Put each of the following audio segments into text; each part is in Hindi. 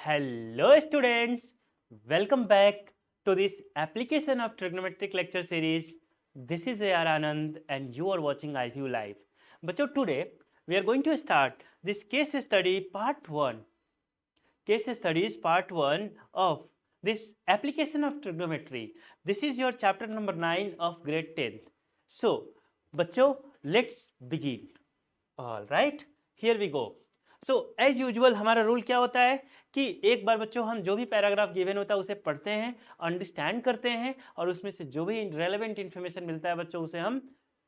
Hello students, welcome back to this application of trigonometric lecture series. This is AR Anand and you are watching iView Live. बच्चों today we are going to start this case study part 1. Case studies part 1 of this application of trigonometry. This is your chapter number 9 of grade 10th. So बच्चों let's begin. All right, here we go. So as usual हमारा रूल क्या होता है कि एक बार बच्चों हम जो भी पैराग्राफ गिवन होता है उसे पढ़ते हैं, अंडरस्टैंड करते हैं और उसमें से जो भी रेलेवेंट इन्फॉर्मेशन मिलता है बच्चों उसे हम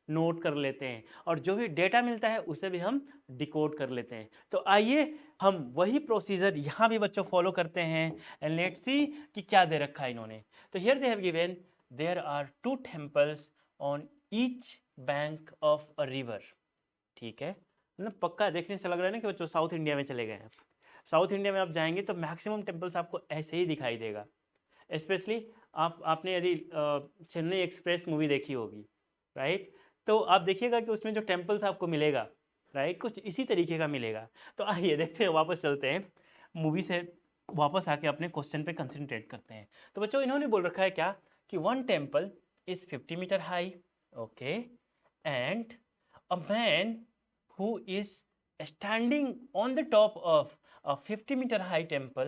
नोट कर लेते हैं और जो भी डेटा मिलता है उसे भी हम डिकोड कर लेते हैं। तो आइए हम वही प्रोसीजर यहाँ भी बच्चों फॉलो करते हैं एंड लेट्स सी कि क्या दे रखा है इन्होंने। तो here they have given there are 2 temples on each bank of a river. ठीक है, मतलब पक्का देखने से लग रहा है ना कि बच्चों साउथ इंडिया में चले गए हैं। साउथ इंडिया में आप जाएंगे तो मैक्सिमम टेम्पल्स आपको ऐसे ही दिखाई देगा। स्पेशली आपने यदि चेन्नई एक्सप्रेस मूवी देखी होगी, राइट, तो आप देखिएगा कि उसमें जो टेम्पल्स आपको मिलेगा, राइट, कुछ इसी तरीके का मिलेगा। तो आइए देखते हैं, वापस चलते हैं मूवी से, वापस आके अपने क्वेश्चन पे कंसंट्रेट करते हैं। तो बच्चों इन्होंने बोल रखा है क्या कि 1 temple is 50 metre high, okay, and a man who is standing on the top of a 50-meter high temple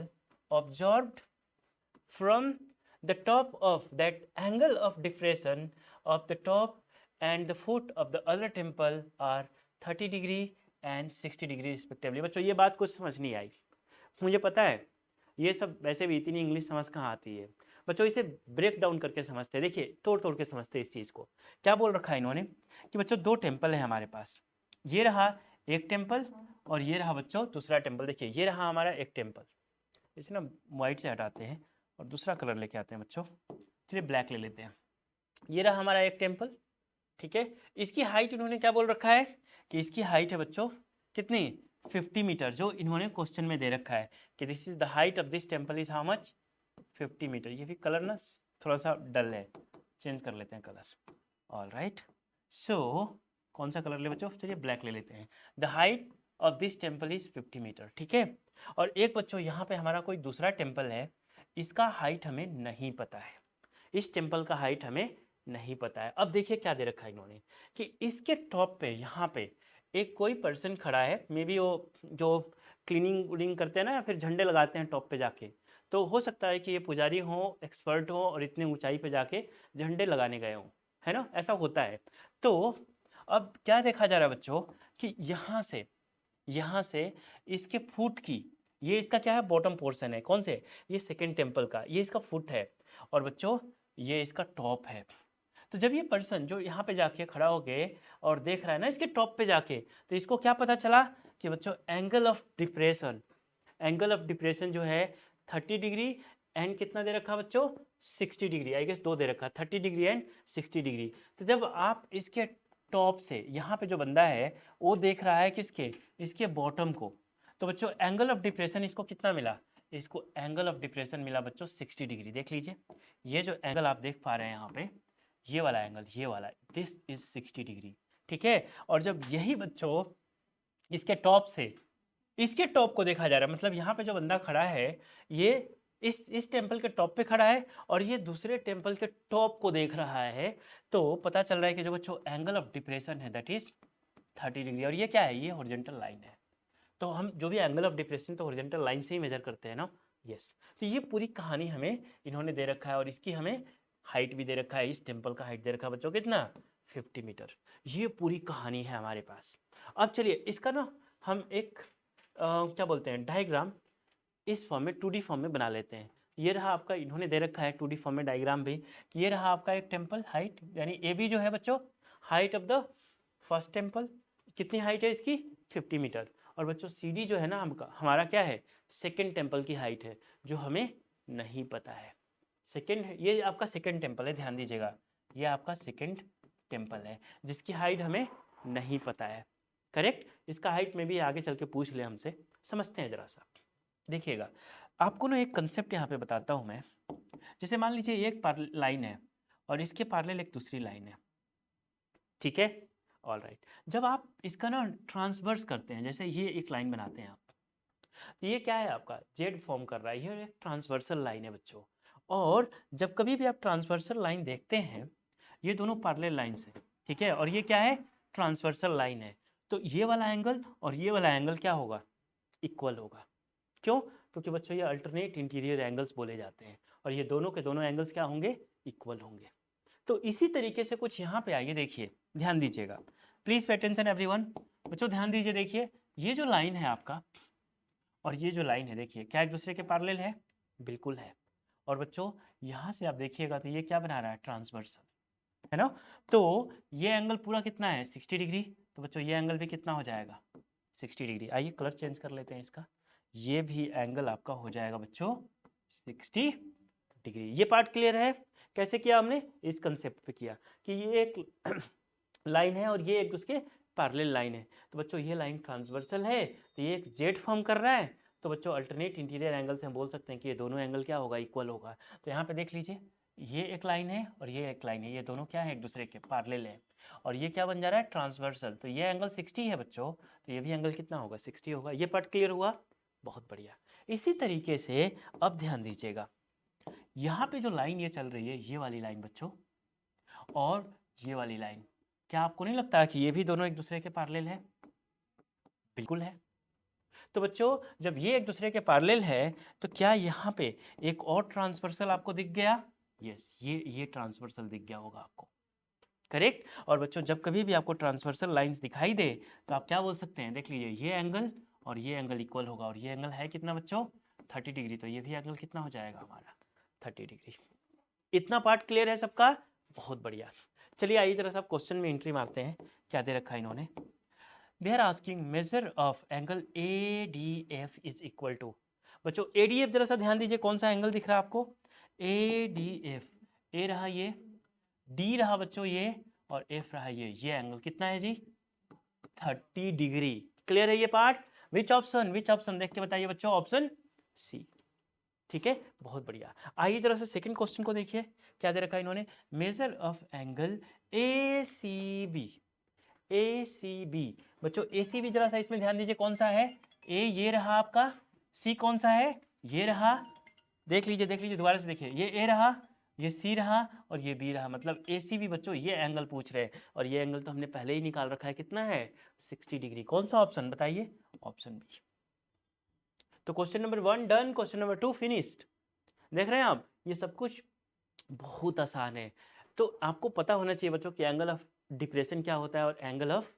observed from the top of that angle of depression of the top and the foot of the other temple are 30 degree and 60 degree respectively। बच्चों ये बात कुछ समझ नहीं आई, मुझे पता है ये सब वैसे भी इतनी इंग्लिश समझ कहाँ आती है बच्चों, इसे ब्रेक डाउन करके समझते हैं। देखिए तोड़ तोड़ के समझते हैं इस चीज़ को। क्या बोल रखा है इन्होंने कि बच्चों 2 टेम्पल है हमारे पास, ये रहा एक टेम्पल और ये रहा बच्चों दूसरा टेम्पल। देखिए ये रहा हमारा एक टेम्पल, इसे ना वाइट से हटाते हैं और दूसरा कलर लेके आते हैं बच्चों। चलिए ब्लैक ले लेते हैं। ये रहा हमारा एक टेम्पल, ठीक है। इसकी हाइट इन्होंने क्या बोल रखा है कि इसकी हाइट है बच्चों कितनी, 50 मीटर, जो इन्होंने क्वेश्चन में दे रखा है कि this is the height of this temple is how much, 50 metre. ये भी कलर ना थोड़ा सा डल है, चेंज कर लेते हैं कलर। ऑल राइट, सो कौन सा कलर ले बच्चों, चलिए ब्लैक ले लेते हैं। The height of this temple is 50 metre, ठीक है। और एक बच्चों यहाँ पे हमारा कोई दूसरा टेम्पल है, इसका हाइट हमें नहीं पता है, इस टेम्पल का हाइट हमें नहीं पता है। अब देखिए क्या दे रखा है इन्होंने कि इसके टॉप पे यहाँ पे एक कोई पर्सन खड़ा है, मे बी वो जो क्लीनिंग वुलिंग करते हैं ना या फिर झंडे लगाते हैं टॉप पे जाके, तो हो सकता है कि ये पुजारी हो, एक्सपर्ट हो और इतने ऊंचाई पे जाके झंडे लगाने गए हों, है ना, ऐसा होता है। तो अब क्या देखा जा रहा है बच्चों कि यहाँ से इसके फुट की, ये इसका क्या है, बॉटम पोर्शन है, कौन से, ये सेकेंड टेम्पल का, ये इसका फुट है और बच्चों ये इसका टॉप है। तो जब ये पर्सन जो यहाँ पे जाके खड़ा हो गए और देख रहा है ना इसके टॉप पे जाके, तो इसको क्या पता चला कि बच्चों angle of depression, angle of depression जो है 30 डिग्री एंड कितना दे रखा बच्चों, 60 डिग्री, आई गेस 2 दे रखा, 30 डिग्री एंड 60 डिग्री। तो जब आप इसके टॉप से यहाँ पे जो बंदा है वो देख रहा है किसके, इसके बॉटम को, तो बच्चों एंगल ऑफ डिप्रेशन इसको कितना मिला, इसको एंगल ऑफ डिप्रेशन मिला बच्चों 60 डिग्री। देख लीजिए ये जो एंगल आप देख पा रहे हैं यहाँ पे, ये वाला एंगल, ये वाला, दिस इज 60 डिग्री, ठीक है। और जब यही बच्चों इसके टॉप से इसके टॉप को देखा जा रहा है, मतलब यहाँ पे जो बंदा खड़ा है ये इस टेम्पल के टॉप पे खड़ा है और ये दूसरे टेम्पल के टॉप को देख रहा है, तो पता चल रहा है कि जो बच्चों एंगल ऑफ डिप्रेशन है दैट इज 30 डिग्री। और ये क्या है, ये हॉरिजॉन्टल लाइन है। तो हम जो भी एंगल ऑफ डिप्रेशन तो हॉरिजॉन्टल लाइन से ही मेजर करते हैं ना, यस। तो ये पूरी कहानी हमें इन्होंने दे रखा है और इसकी हमें हाइट भी दे रखा है, इस टेम्पल का हाइट दे रखा है बच्चों कितना, 50 मीटर। ये पूरी कहानी है हमारे पास। अब चलिए इसका ना हम एक क्या बोलते हैं, डायग्राम इस फॉर्म में 2D फॉर्म में बना लेते हैं। ये रहा आपका, इन्होंने दे रखा है 2D फॉर्म में डायग्राम भी, कि ये रहा आपका एक टेम्पल हाइट, यानी ए बी जो है बच्चों height of the first temple, कितनी हाइट है इसकी, 50 मीटर। और बच्चों सी डी जो है ना हमारा क्या है, सेकेंड टेम्पल की हाइट है, जो हमें नहीं पता है। सेकेंड, ये आपका सेकेंड टेम्पल है, ध्यान दीजिएगा, ये आपका सेकेंड टेम्पल है जिसकी हाइट हमें नहीं पता है, करेक्ट। इसका हाइट में भी आगे चल के पूछ ले हमसे, समझते हैं जरा सा। देखिएगा आपको ना एक कंसेप्ट यहाँ पे बताता हूँ मैं। जैसे मान लीजिए एक लाइन है और इसके पैरेलल एक दूसरी लाइन है, ठीक है, ऑल राइट। जब आप इसका ना ट्रांसवर्स करते हैं, जैसे ये एक लाइन बनाते हैं आप, तो ये क्या है आपका जेड फॉर्म कर रहा है, ये एक ट्रांसवर्सल लाइन है बच्चों। और जब कभी भी आप ट्रांसवर्सल लाइन देखते हैं, ये दोनों पैरेलल लाइंस हैं, ठीक है, और ये क्या है ट्रांसवर्सल लाइन है, तो ये वाला एंगल और ये वाला एंगल क्या होगा इक्वल होगा। क्यों? क्योंकि बच्चों ये अल्टरनेट इंटीरियर एंगल्स बोले जाते हैं और ये दोनों के दोनों एंगल्स क्या होंगे इक्वल होंगे। तो इसी तरीके से कुछ यहाँ पे आइए देखिए, ध्यान दीजिएगा, प्लीज पे अटेंशन एवरीवन। बच्चों ध्यान दीजिए, देखिए ये जो लाइन है आपका और ये जो लाइन है, देखिए क्या एक दूसरे के पैरेलल है, बिल्कुल है। और बच्चों यहाँ से आप देखिएगा तो ये क्या बना रहा है ट्रांसवर्सल, है ना। तो ये एंगल पूरा कितना है 60 डिग्री, तो बच्चों ये एंगल भी कितना हो जाएगा 60 डिग्री। आइए कलर चेंज कर लेते हैं इसका, ये भी एंगल आपका हो जाएगा बच्चों 60 डिग्री। ये पार्ट क्लियर है? कैसे किया हमने, इस कंसेप्ट पे किया कि ये एक लाइन है और ये एक उसके पैरेलल लाइन है, तो बच्चों ये लाइन ट्रांसवर्सल है तो ये एक जेड फॉर्म कर रहा है, तो बच्चों अल्टरनेट इंटीरियर एंगल से हम बोल सकते हैं कि ये दोनों एंगल क्या होगा इक्वल होगा। तो यहाँ पे देख लीजिए ये एक लाइन है और ये एक लाइन है, ये दोनों क्या है एक दूसरे के पैरेलल है और ये क्या बन जा रहा है ट्रांसवर्सल, तो ये एंगल 60 है बच्चों, तो ये भी एंगल कितना होगा 60 होगा। ये पार्ट क्लियर हुआ, बहुत बढ़िया। इसी तरीके से अब ध्यान दीजिएगा, यहाँ पे जो लाइन ये चल रही है ये वाली लाइन बच्चों और ये वाली लाइन, क्या आपको नहीं लगता कि ये भी दोनों एक दूसरे के पैरेलल है? बिल्कुल है। तो बच्चों जब ये एक दूसरे के पैरेलल है तो क्या यहाँ पे एक और ट्रांसवर्सल आपको दिख गया? यस, ये ट्रांसवर्सल दिख गया होगा आपको, करेक्ट। और बच्चों जब कभी भी आपको ट्रांसवर्सल लाइंस दिखाई दे तो आप क्या बोल सकते हैं, देख लीजिए ये एंगल और ये एंगल इक्वल होगा और ये एंगल है कितना बच्चों 30 डिग्री, तो ये भी एंगल कितना हो जाएगा हमारा 30 डिग्री। इतना पार्ट क्लियर है सबका? बहुत बढ़िया। चलिए आइए जरा सा क्वेश्चन में एंट्री मारते हैं, क्या दे रखा है इन्होंने। They are asking measure of angle ADF is equal to, बच्चों ADF जरा सा ध्यान दीजिए, कौन सा एंगल दिख रहा है आपको ADF, ए रहा ये, डी रहा बच्चों ये और एफ रहा ये एंगल कितना है जी 30 डिग्री। क्लियर है ये पार्ट? विच ऑप्शन देख के बताइए बच्चों, ऑप्शन सी, ठीक है, बहुत बढ़िया। आइए जरा से सेकंड क्वेश्चन को देखिए, क्या दे रखा है इन्होंने, मेजर ऑफ एंगल ACB बच्चों ACB जरा सा इसमें ध्यान दीजिए, कौन सा है, ए ये रहा आपका, सी कौन सा है ये रहा, देख लीजिए दोबारा से देखिए, ये ए रहा, ये सी रहा और ये बी रहा, मतलब ACB बच्चों ये एंगल पूछ रहे हैं और ये एंगल तो हमने पहले ही निकाल रखा है, कितना है 60 डिग्री। कौन सा ऑप्शन बताइए, ऑप्शन बी। तो question number 1 done, question number 2 finished. देख रहे हैं आप, ये सब कुछ बहुत आसान है। तो आपको पता होना चाहिए बच्चों कि एंगल ऑफ डिप्रेशन क्या होता है और एंगल ऑफ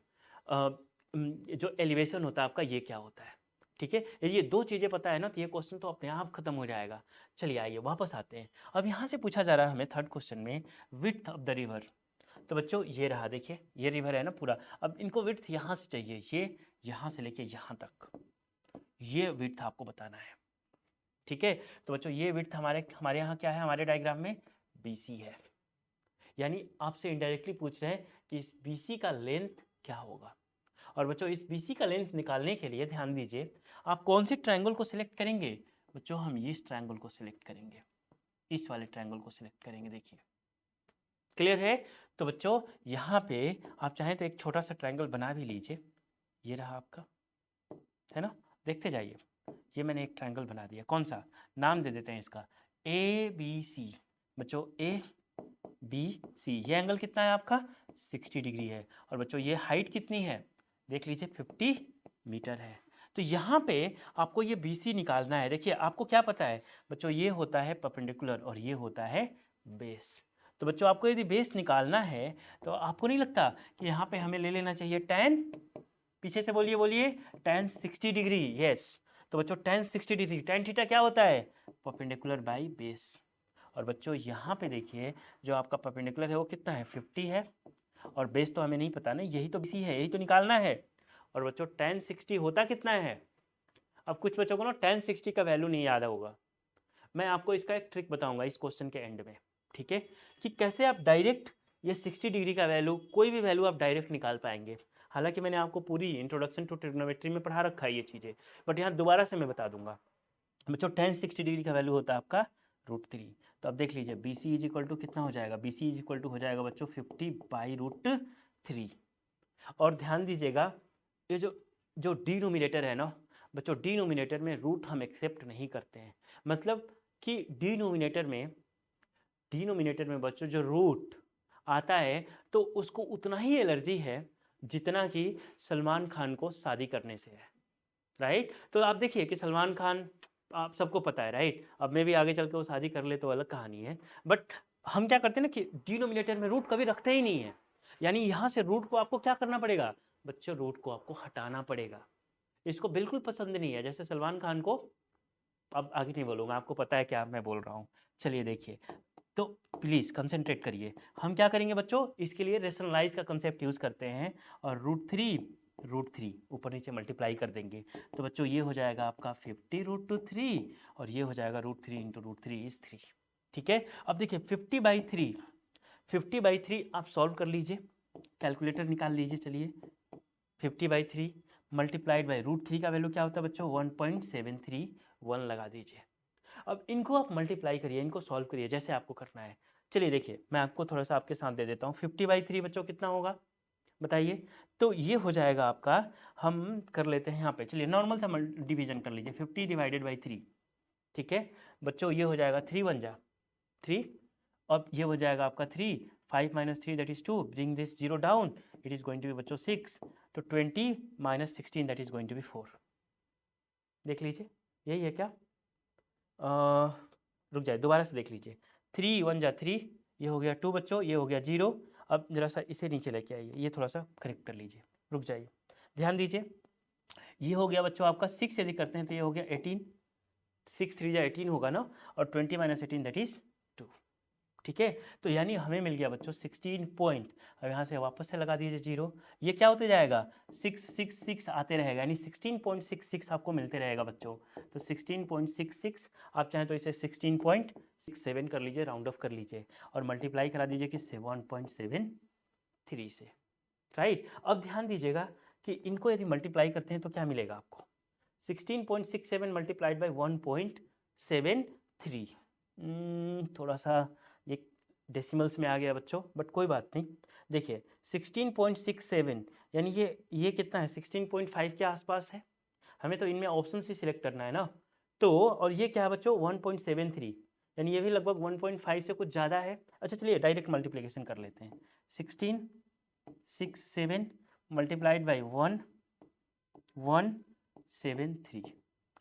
जो एलिवेशन होता है आपका ये क्या होता है, ठीक है। यदि ये दो चीज़ें पता है ना तो ये क्वेश्चन तो अपने आप खत्म हो जाएगा। चलिए आइए वापस आते हैं, अब यहाँ से पूछा जा रहा है हमें थर्ड क्वेश्चन में विड्थ ऑफ द रिवर। तो बच्चों ये रहा, देखिए ये रिवर है ना पूरा, अब इनको विड्थ यहाँ से चाहिए, ये यहाँ से लेके यहाँ तक, ये विड्थ आपको बताना है, ठीक है। तो बच्चों ये विड्थ हमारे यहाँ क्या है, हमारे डायग्राम में BC है, यानी आपसे इनडायरेक्टली पूछ रहे हैं कि इस BC का लेंथ क्या होगा। और बच्चों इस BC का लेंथ निकालने के लिए ध्यान दीजिए, आप कौन सी ट्रायंगल को सिलेक्ट करेंगे बच्चों, हम इस ट्रायंगल को सिलेक्ट करेंगे, इस वाले ट्रायंगल को सिलेक्ट करेंगे, देखिए क्लियर है। तो बच्चों यहाँ पे आप चाहें तो एक छोटा सा ट्रायंगल बना भी लीजिए, ये रहा आपका, है ना, देखते जाइए, ये मैंने एक ट्रायंगल बना दिया, कौन सा, नाम दे देते हैं इसका ABC बच्चों, ABC, ये एंगल कितना है आपका 60 डिग्री है और बच्चों ये हाइट कितनी है, देख लीजिए 50 मीटर है। तो यहाँ पे आपको ये BC निकालना है। देखिए आपको क्या पता है बच्चों, ये होता है परपेंडिकुलर और ये होता है बेस। तो बच्चों आपको यदि बेस निकालना है तो आपको नहीं लगता कि यहाँ पे हमें ले लेना चाहिए tan, पीछे से बोलिए tan 60 डिग्री, यस। तो बच्चों tan 60 डिग्री, tan थीटा क्या होता है परपेंडिकुलर बाई बेस। और बच्चों यहाँ पे देखिए जो आपका परपेंडिकुलर है वो कितना है 50 है और बेस तो हमें नहीं पता ना, यही तो BC है, यही तो निकालना है। और बच्चों tan 60 होता कितना है, अब कुछ बच्चों को ना tan 60 का वैल्यू नहीं याद होगा, मैं आपको इसका एक ट्रिक बताऊंगा इस क्वेश्चन के एंड में, ठीक है, कि कैसे आप डायरेक्ट ये 60 डिग्री का वैल्यू, कोई भी वैल्यू आप डायरेक्ट निकाल पाएंगे। हालांकि मैंने आपको पूरी इंट्रोडक्शन टू ट्रिग्नोमेट्री में पढ़ा रखा है ये चीज़ें, बट यहाँ दोबारा से मैं बता दूंगा। बच्चों tan 60 डिग्री का वैल्यू होता है आपका √3, तो अब देख लीजिए BC इज इक्वल टू कितना हो जाएगा, BC इज इक्वल टू हो जाएगा बच्चों 50/√3। और ध्यान दीजिएगा ये जो डिनोमिनेटर है ना, बच्चों डिनोमिनेटर में रूट हम एक्सेप्ट नहीं करते हैं, मतलब कि डिनोमिनेटर में बच्चों जो रूट आता है तो उसको उतना ही एलर्जी है जितना कि सलमान खान को शादी करने से है, राइट। तो आप देखिए कि सलमान खान आप सबको पता है, राइट। अब मैं भी आगे चल के वो शादी कर ले तो अलग कहानी है, बट हम क्या करते हैं ना कि डिनोमिनेटर में रूट कभी रखते ही नहीं है, यानी यहाँ से रूट को आपको क्या करना पड़ेगा बच्चों, रूट को आपको हटाना पड़ेगा। इसको बिल्कुल पसंद नहीं है, जैसे सलमान खान को, अब आगे नहीं बोलूँगा, आपको पता है क्या मैं बोल रहा हूँ। चलिए देखिए, तो प्लीज़ कंसंट्रेट करिए। हम क्या करेंगे बच्चों, इसके लिए रेशनलाइज का कंसेप्ट यूज़ करते हैं और रूट थ्री ऊपर नीचे मल्टीप्लाई कर देंगे। तो बच्चों ये हो जाएगा आपका 50√3 और ये हो जाएगा √3 इंटू √3 इज 3। ठीक है, अब देखिए 50/3 आप सॉल्व कर लीजिए, कैलकुलेटर निकाल लीजिए। चलिए 50/3 मल्टीप्लाइड बाई √3 का वैल्यू क्या होता है बच्चों 1.731 लगा दीजिए। अब इनको आप मल्टीप्लाई करिए, इनको सॉल्व करिए जैसे आपको करना है। चलिए देखिए मैं आपको थोड़ा सा आपके साथ दे देता हूँ। 50/3 बच्चों कितना होगा बताइए। तो ये हो जाएगा आपका, हम कर लेते हैं यहाँ पे, चलिए नॉर्मल सा डिवीजन कर लीजिए 50/3। ठीक है बच्चों, ये हो जाएगा 3 1 जा 3, अब ये हो जाएगा आपका 3, 5 - 3 that is 2, bring this 0 down, it is going to be बच्चों 6, तो 20 - 16 that is going to be 4। देख लीजिए यही है क्या, रुक जाए दोबारा से देख लीजिए। 3 1 जा 3, ये हो गया 2 बच्चों, ये हो गया 0। अब जरा सा इसे नीचे लेके आइए, ये थोड़ा सा करेक्ट कर लीजिए, रुक जाइए, ध्यान दीजिए। ये हो गया बच्चों आपका 6 यदि करते हैं तो ये हो गया 18, 6 3 जा 18 होगा ना, और 20 - 18 दैट इज 2। ठीक है, तो यानी हमें मिल गया बच्चों 16 पॉइंट। अब यहाँ से वापस से लगा दीजिए 0, ये क्या होते जाएगा 6 6 6 आते रहेगा, यानी 16.66 आपको मिलते रहेगा बच्चों। तो 16.66, आप चाहें तो इसे 16.67 कर लीजिए, राउंड ऑफ कर लीजिए और मल्टीप्लाई करा दीजिए कि 1.73 से, राइट। अब ध्यान दीजिएगा कि इनको यदि मल्टीप्लाई करते हैं तो क्या मिलेगा आपको 16.67 मल्टीप्लाइड बाई 1.73। थोड़ा सा ये डेसिमल्स में आ गया बच्चों, बट कोई बात नहीं। देखिए 16.67 यानी ये कितना है 16.5 के आसपास है, हमें तो इनमें ऑप्शन से सिलेक्ट करना है ना। तो और ये क्या है बच्चों 1.73, यानी ये भी लगभग 1.5 से कुछ ज़्यादा है। अच्छा चलिए डायरेक्ट मल्टीप्लिकेशन कर लेते हैं, 16.67 मल्टीप्लाइड बाई 1.173।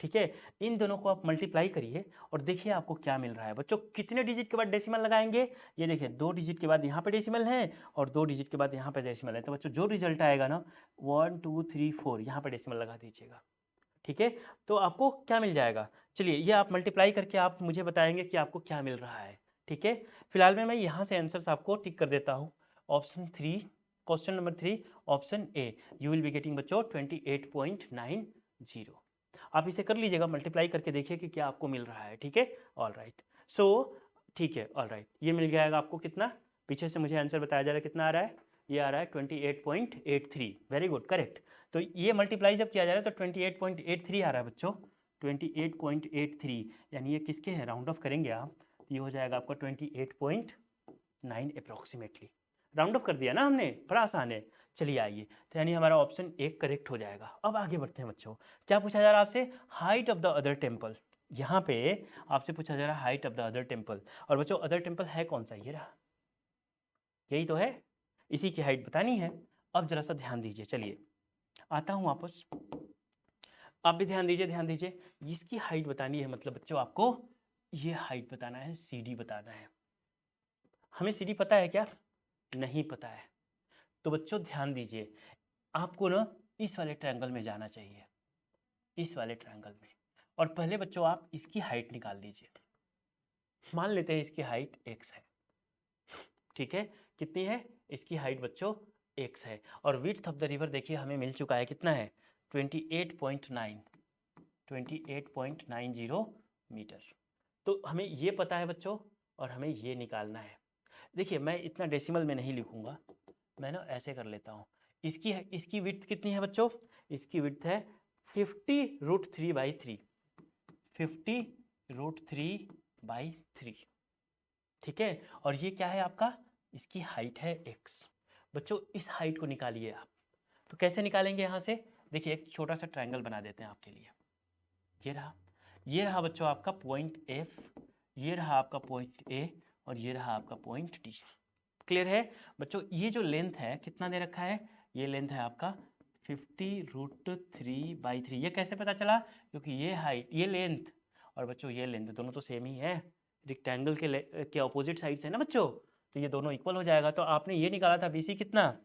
ठीक है, इन दोनों को आप मल्टीप्लाई करिए और देखिए आपको क्या मिल रहा है बच्चों। कितने डिजिट के बाद डेसिमल लगाएंगे, ये देखिए 2 डिजिट के बाद यहाँ पे डेसिमल है और 2 डिजिट के बाद यहाँ पे डेसिमल है। तो बच्चों जो रिजल्ट आएगा ना 1 2 3 4 यहाँ पे डेसिमल लगा दीजिएगा। ठीक है, तो आपको क्या मिल जाएगा, चलिए ये आप मल्टीप्लाई करके आप मुझे बताएंगे कि आपको क्या मिल रहा है। ठीक है, फिलहाल में मैं यहाँ से आंसर्स आपको टिक कर देता हूँ। Option 3, question number 3 option A, you will be getting बच्चों 28.90। आप इसे कर लीजिएगा, मल्टीप्लाई करके देखिए कि क्या आपको मिल रहा है। ठीक है, ऑल राइट, सो ठीक है, ऑल राइट, ये मिल जाएगा आपको कितना, पीछे से मुझे आंसर बताया जा रहा है कितना आ रहा है, ये आ रहा है 28.83। Very good, correct. तो ये मल्टीप्लाई जब किया जा रहा है तो 28.83 आ रहा है बच्चों, 28.83, यानी ये किसके हैं, राउंड ऑफ करेंगे आप तो ये हो जाएगा आपका 28.9 अप्रोक्सीमेटली। राउंड ऑफ कर दिया ना हमने, बड़ा आसान है। चलिए आइए, तो यानी हमारा ऑप्शन 1 करेक्ट हो जाएगा। अब आगे बढ़ते हैं बच्चों, क्या पूछा जा रहा है आपसे, height of the other temple. यहाँ पे आपसे पूछा जा रहा है height of the other temple, और बच्चों अदर टेम्पल है कौन सा, ये रहा, यही तो है, इसी की हाइट बतानी है। अब जरा सा ध्यान दीजिए, चलिए आता हूँ वापस, आप भी ध्यान दीजिए, ध्यान दीजिए, इसकी हाइट बतानी है, मतलब बच्चों आपको ये हाइट बताना है, CD बताना है। हमें CD पता है क्या, नहीं पता है, तो बच्चों ध्यान दीजिए, आपको ना इस वाले ट्रायंगल में जाना चाहिए, इस वाले ट्रायंगल में, और पहले बच्चों आप इसकी हाइट निकाल लीजिए। मान लेते हैं इसकी हाइट x है, ठीक है, कितनी है इसकी हाइट बच्चों x है, और विड्थ ऑफ द रिवर देखिए हमें मिल चुका है, कितना है 28.90 मीटर। तो हमें ये पता है बच्चों, और हमें ये निकालना है। देखिए मैं इतना डेसिमल में नहीं लिखूंगा, मैं ना ऐसे कर लेता हूँ, इसकी विड्थ कितनी है बच्चों, इसकी विड्थ है 50√3/3, 50√3/3। ठीक है, और ये क्या है आपका, इसकी हाइट है x। बच्चों इस हाइट को निकालिए आप, तो कैसे निकालेंगे यहाँ से, देखिए एक छोटा सा ट्रायंगल बना देते हैं आपके लिए, ये रहा बच्चों आपका पॉइंट एफ, ये रहा आपका पॉइंट ए, और ये रहा आपका पॉइंट डी। क्लियर है बच्चों? ये जो लेंथ है कितना दे रखा है, ये लेंथ है आपका 50√3/3। ये कैसे पता चला? क्योंकि ये हाइट, ये लेंथ और बच्चों ये लेंथ दोनों तो सेम ही है, रेक्टेंगल के ऑपोजिट साइड्स है ना बच्चों, तो ये दोनों इक्वल हो जाएगा। तो आपने ये निकाला था बीसी कितना,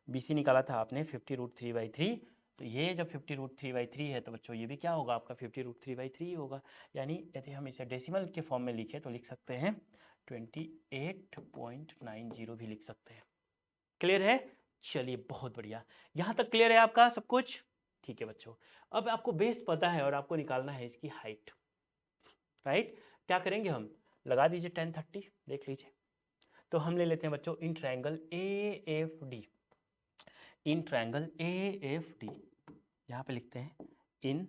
बीसी निकाला था आपने 50√3/3, तो ये जब 50√3/3 है तो बच्चों ये भी क्या होगा आपका 50√3/3 होगा। यानी यदि हम इसे डेसिमल के फॉर्म में लिखे तो लिख सकते हैं 28.90 भी लिख सकते हैं। क्लियर है? चलिए बहुत बढ़िया, यहाँ तक क्लियर है आपका सब कुछ? ठीक है बच्चों, अब आपको बेस पता है और आपको निकालना है इसकी हाइट, राइट? क्या करेंगे हम, लगा दीजिए tan 30, देख लीजिए। तो हम ले लेते हैं बच्चों in triangle AFD, in triangle AFD, यहाँ पे लिखते हैं इन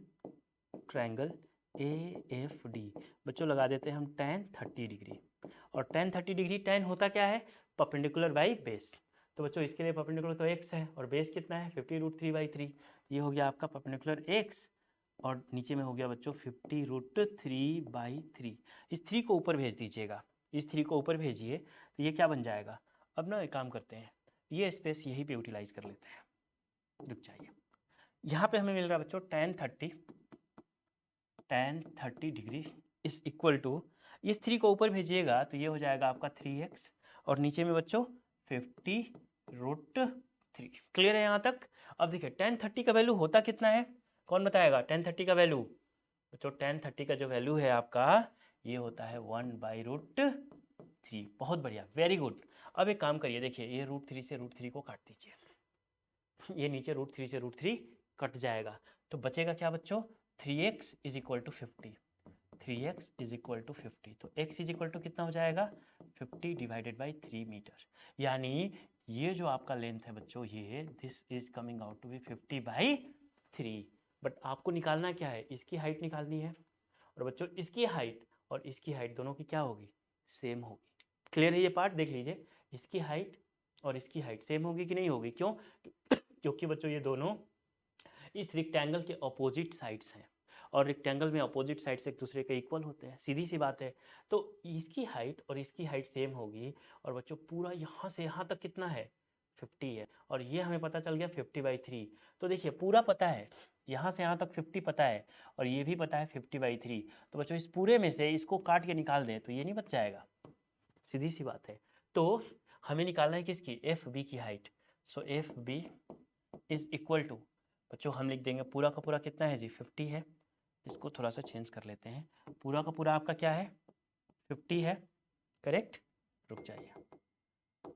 ट्रायंगल AFD। बच्चों लगा देते हैं हम tan 30 डिग्री, और tan 30 डिग्री tan होता क्या है, परपेंडिकुलर बाई बेस। तो बच्चों इसके लिए परपेंडिकुलर तो x है, और बेस कितना है 50√3/3, ये हो गया आपका परपेंडिकुलर x, और नीचे में हो गया बच्चों 50√3/3। इस 3 को ऊपर भेज दीजिएगा, इस 3 को ऊपर भेजिए तो ये क्या बन जाएगा। अब ना एक काम करते हैं, ये स्पेस यहीं पे यूटिलाइज कर लेते हैं, रुक जाइए। यहाँ पे हमें मिल रहा है बच्चों tan 30 degree is equal to, इस 3 को ऊपर भेजिएगा तो ये हो जाएगा आपका 3x, और नीचे में बच्चों 50√3। क्लियर है यहाँ तक? अब देखिए tan 30 का वैल्यू होता कितना है, कौन बताएगा tan 30 का वैल्यू? बच्चों tan 30 का जो वैल्यू है आपका ये होता है 1/√3। बहुत बढ़िया, वेरी गुड। अब एक काम करिए, देखिए ये √3 से √3 को काट दीजिए, ये नीचे √3 से √3 कट जाएगा, तो बचेगा क्या बच्चों, 3x is equal to 50, 3x is equal to 50। तो x इज इक्वल टू कितना हो जाएगा 50/3 मीटर। यानी ये जो आपका लेंथ है बच्चों, ये this is coming out to be 50/3। But आपको निकालना क्या है, इसकी हाइट निकालनी है, और बच्चों इसकी हाइट और इसकी हाइट दोनों की क्या होगी, सेम होगी। क्लियर है ये पार्ट? देख लीजिए, इसकी हाइट और इसकी हाइट सेम होगी कि नहीं होगी, क्यों? क्योंकि बच्चों ये दोनों इस रेक्टेंगल के अपोजिट साइड्स हैं, और रेक्टेंगल में अपोजिट साइड्स एक दूसरे के इक्वल होते हैं, सीधी सी बात है। तो इसकी हाइट और इसकी हाइट सेम होगी, और बच्चों पूरा यहाँ से यहाँ तक कितना है 50 है, और ये हमें पता चल गया 50/3। तो देखिए पूरा पता है, यहाँ से यहाँ तक 50 पता है, और ये भी पता है 50/3। तो बच्चों इस पूरे में से इसको काट के निकाल दें तो ये नहीं बच जाएगा, सीधी सी बात है। तो हमें निकालना है किसकी, FB की हाइट। So FB is equal to, बच्चों हम लिख देंगे पूरा का पूरा कितना है जी 50 है, इसको थोड़ा सा चेंज कर लेते हैं, पूरा का पूरा आपका क्या है 50 है, करेक्ट? रुक जाइए,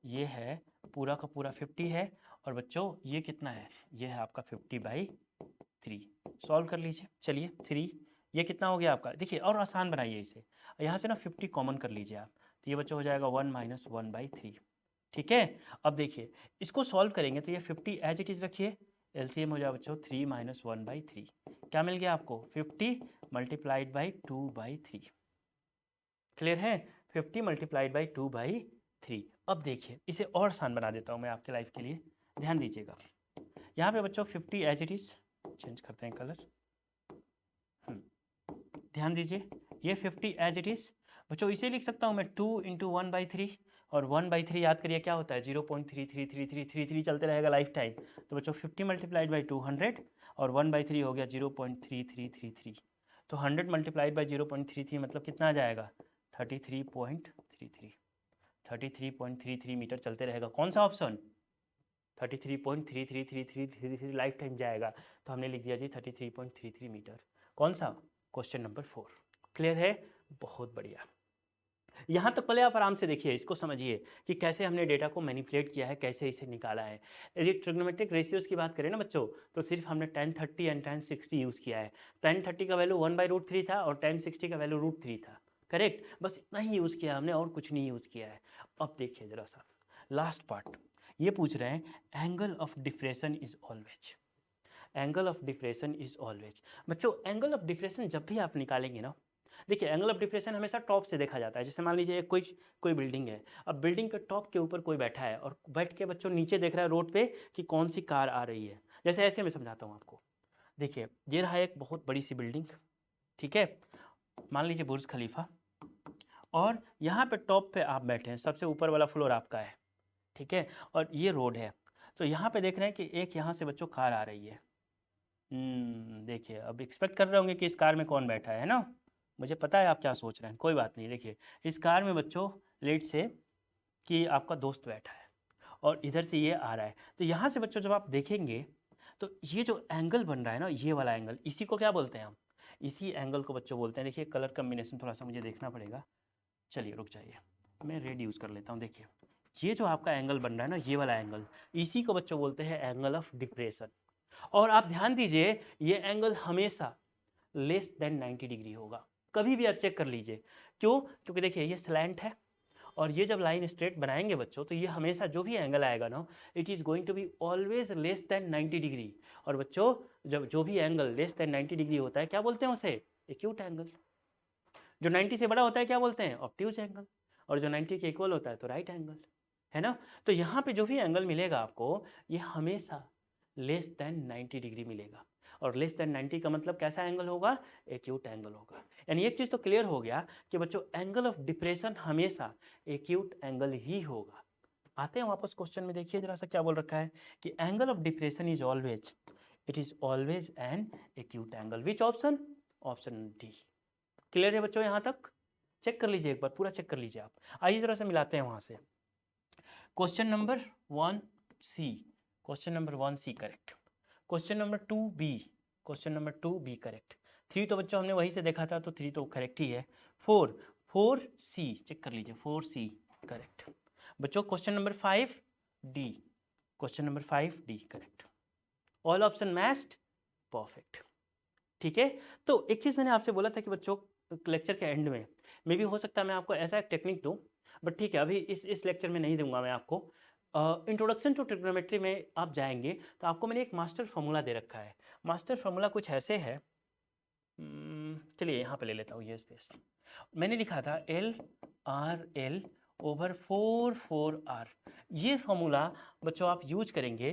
ये है पूरा का पूरा 50 है, और बच्चों ये कितना है, ये है आपका 50/3। सॉल्व कर लीजिए, चलिए 3, ये कितना हो गया आपका, देखिए और आसान बनाइए इसे, यहाँ से ना 50 कॉमन कर लीजिए आप, तो ये बच्चों हो जाएगा 1 - 1/3। ठीक है? अब देखिए इसको सॉल्व करेंगे तो ये 50 एज इट इज़ रखिए, एलसीएम हो जाए बच्चों 3 - 1/3। क्या मिल गया आपको, 50 × 2/3। क्लियर है? 50 × 2/3। अब देखिए इसे और आसान बना देता हूँ मैं आपके लाइफ के लिए, ध्यान दीजिएगा। यहाँ पे बच्चों 50 एज इट इज़, चेंज करते हैं कलर, ध्यान दीजिए, ये 50 एज इट इज़, बच्चों इसे लिख सकता हूँ मैं 2 × 1/3, और 1/3 याद करिए क्या होता है 0.333333 चलते रहेगा लाइफ टाइम। तो बच्चों 50 × 200, और 1/3 हो गया 0.3333। तो 100 × 0.33 मतलब कितना आ जाएगा 33.33, 33.33 मीटर चलते रहेगा। कौन सा ऑप्शन, 33.333333 लाइफ टाइम जाएगा, तो हमने लिख दिया जी 33.33 मीटर। कौन सा, क्वेश्चन नंबर 4। क्लियर है? बहुत बढ़िया। यहाँ तक पहले आप आराम से देखिए, इसको समझिए कि कैसे हमने डेटा को मैनिपुलेट किया है, कैसे इसे निकाला है। यदि ट्रिग्नोमेट्रिक रेशियोज की बात करें ना बच्चों, तो सिर्फ हमने tan 30 एंड tan 60 यूज़ किया है। tan 30 का वैल्यू 1/√3 था, और tan 60 का वैल्यू √3 था, करेक्ट? बस इतना ही यूज़ किया हमने, और कुछ नहीं यूज़ किया है। अब देखिए ज़रा सा लास्ट पार्ट, ये पूछ रहे हैं angle of deflation is always, angle of deflation is always. बच्चों एंगल ऑफ डिफ्रेशन जब भी आप निकालेंगे ना, देखिए एंगल ऑफ डिफ्रेशन हमेशा टॉप से देखा जाता है। जैसे मान लीजिए कोई बिल्डिंग है, अब बिल्डिंग के टॉप के ऊपर कोई बैठा है, और बैठ के बच्चों नीचे देख रहा है रोड पे कि कौन सी कार आ रही है। जैसे ऐसे मैं समझाता हूँ आपको, देखिए ये रहा एक बहुत बड़ी सी बिल्डिंग, ठीक है, मान लीजिए बुर्ज खलीफा, और यहाँ पे टॉप पे आप बैठे हैं, सबसे ऊपर वाला फ्लोर आपका है, ठीक है, और ये रोड है। तो यहाँ पे देख रहे हैं कि एक यहाँ से बच्चों कार आ रही है। देखिए, अब एक्सपेक्ट कर रहे होंगे कि इस कार में कौन बैठा है ना। मुझे पता है आप क्या सोच रहे हैं, कोई बात नहीं। देखिए, इस कार में बच्चों लेट से कि आपका दोस्त बैठा है और इधर से ये आ रहा है। तो यहाँ से बच्चों जब आप देखेंगे तो ये जो एंगल बन रहा है ना, ये वाला एंगल, इसी को क्या बोलते हैं हम? इसी एंगल को बच्चों बोलते हैं। देखिए, कलर कम्बिनेशन थोड़ा सा मुझे देखना पड़ेगा। चलिए रुक जाइए, मैं रेड यूज़ कर लेता हूँ। देखिए, ये जो आपका एंगल बन रहा है ना, ये वाला एंगल, इसी को बच्चों बोलते हैं एंगल ऑफ डिप्रेशन। और आप ध्यान दीजिए, ये एंगल हमेशा लेस देन 90 डिग्री होगा। कभी भी आप चेक कर लीजिए। क्यों? क्योंकि देखिए, ये स्लैंट है, और ये जब लाइन स्ट्रेट बनाएंगे बच्चों, तो ये हमेशा जो भी एंगल आएगा ना, it is going to be always less than 90 degree. और बच्चों, जब जो भी एंगल लेस देन 90 डिग्री होता है, क्या बोलते हैं उसे? Acute angle. जो 90 से बड़ा होता है क्या बोलते हैं? Obtuse angle. और जो 90 के इक्वल होता है तो राइट एंगल, है ना। तो यहाँ पे जो भी एंगल मिलेगा आपको, ये हमेशा लेस देन 90 डिग्री मिलेगा। और लेस देन 90 का मतलब कैसा एंगल होगा? एक्यूट एंगल होगा। यानी एक चीज़ तो क्लियर हो गया कि बच्चों, एंगल ऑफ डिप्रेशन हमेशा एक्यूट एंगल ही होगा। आते हैं वापस क्वेश्चन में, देखिए जरा सा क्या बोल रखा है कि angle of depression is always, it is always an acute angle. Which option? Option D. Clear है बच्चों यहाँ तक? चेक कर लीजिए, एक बार पूरा चेक कर लीजिए आप। आइए जरा से मिलाते हैं वहाँ से। Question number 1C, question number 1C correct, question number 2B, question number 2B correct. 3 तो बच्चों हमने वहीं से देखा था, तो 3 तो करेक्ट ही है। 4C चेक कर लीजिए, 4C करेक्ट। बच्चों question number 5D, question number 5D correct. All option matched, perfect. ठीक है। तो एक चीज़ मैंने आपसे बोला था कि बच्चों, लेक्चर के एंड में मे भी हो सकता है मैं आपको ऐसा एक टेक्निक दूं, बट ठीक है, अभी इस लेक्चर में नहीं दूंगा मैं आपको। इंट्रोडक्शन टू ट्रिग्नोमेट्री में आप जाएंगे तो आपको मैंने एक मास्टर फार्मूला दे रखा है। मास्टर फार्मूला कुछ ऐसे है, चलिए यहाँ पे ले लेता हूँ ये स्पेस। मैंने लिखा था LRL ओवर 4/4R। ये फार्मूला बच्चों आप यूज करेंगे।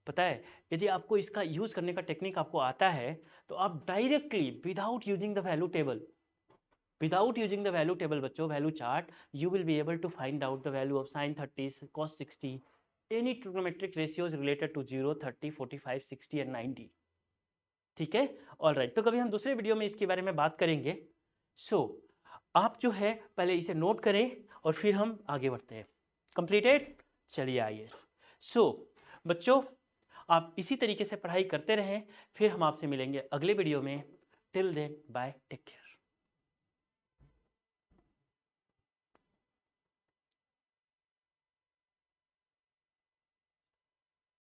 पता है, यदि आपको इसका यूज करने का टेक्निक आपको आता है, तो आप directly without using the value table, without using the value table बच्चों, value chart, you will be able to find out the value of sin 30, cos 60, any trigonometric ratios related to 0, 30, 45, 60 and 90। ठीक है, ऑल राइट। तो कभी हम दूसरे वीडियो में इसके बारे में बात करेंगे। सो आप जो है पहले इसे नोट करें और फिर हम आगे बढ़ते हैं। कंप्लीटेड? चलिए आइए। सो बच्चों, आप इसी तरीके से पढ़ाई करते रहें, फिर हम आपसे मिलेंगे अगले वीडियो में। Till then bye, take care.